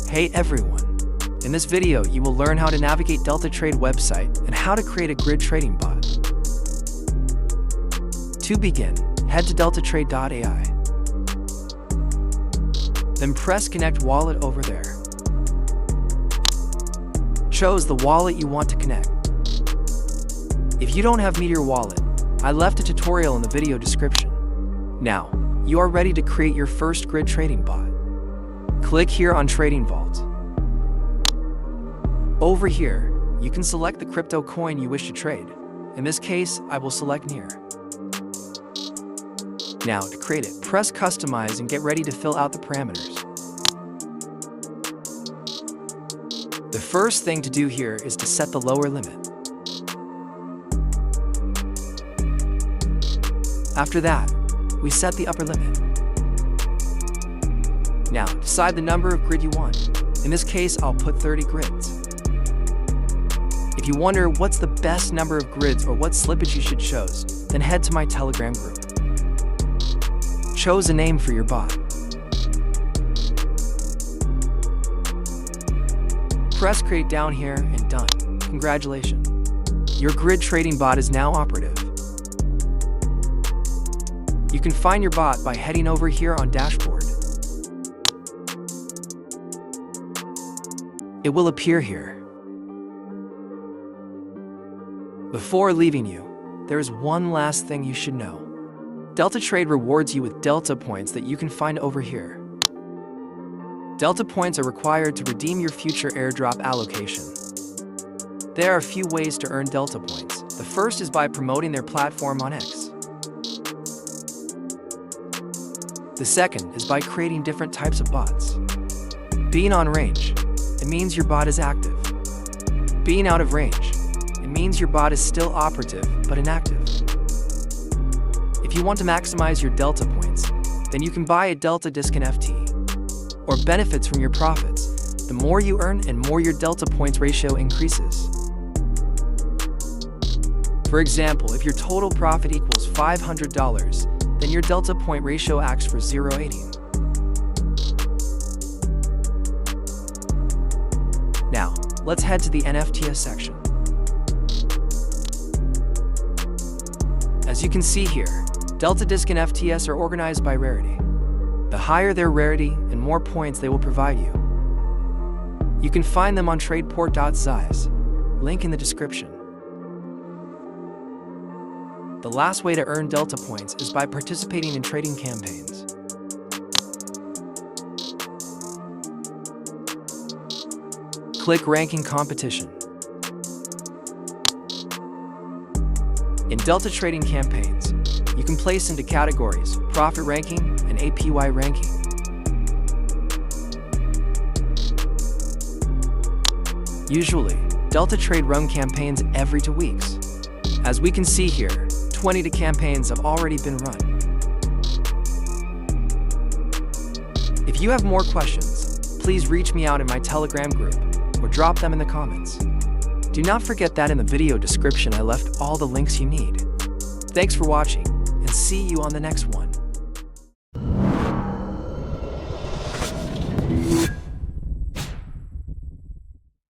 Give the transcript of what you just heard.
Hey everyone! In this video, you will learn how to navigate DeltaTrade website and how to create a grid trading bot. To begin, head to DeltaTrade.ai. Then press Connect Wallet over there. Choose the wallet you want to connect. If you don't have METEOR wallet, I left a tutorial in the video description. Now, you are ready to create your first grid trading bot. Click here on Trading Vault. Over here, you can select the crypto coin you wish to trade. In this case, I will select NEAR. Now, to create it, press Customize and get ready to fill out the parameters. The first thing to do here is to set the lower limit. After that, we set the upper limit. Now, decide the number of grid you want. In this case, I'll put 30 grids. If you wonder what's the best number of grids or what slippage you should choose, then head to my Telegram group. Choose a name for your bot. Press Create down here and done. Congratulations. Your grid trading bot is now operative. You can find your bot by heading over here on Dashboard. It will appear here. Before leaving you, there is one last thing you should know. DeltaTrade rewards you with Delta points that you can find over here. Delta points are required to redeem your future airdrop allocation. There are a few ways to earn Delta points. The first is by promoting their platform on X. The second is by creating different types of bots. Being on range, it means your bot is active. Being out of range, it means your bot is still operative but inactive. If you want to maximize your Delta points, then you can buy a Delta Disc NFT, or benefits from your profits. The more you earn and more your Delta points ratio increases. For example, if your total profit equals $500, then your Delta point ratio acts for 0.80. Now, let's head to the NFTs section. As you can see here, Delta Disc NFTs are organized by rarity. The higher their rarity and more points they will provide you. You can find them on tradeport.size, link in the description. The last way to earn Delta points is by participating in trading campaigns. Click Ranking Competition. In Delta trading campaigns, you can place into categories Profit Ranking and APY Ranking. Usually, DeltaTrade run campaigns every 2 weeks. As we can see here, 20 campaigns have already been run. If you have more questions, please reach me out in my Telegram group or drop them in the comments. Do not forget that in the video description I left all the links you need. Thanks for watching, and see you on the next one.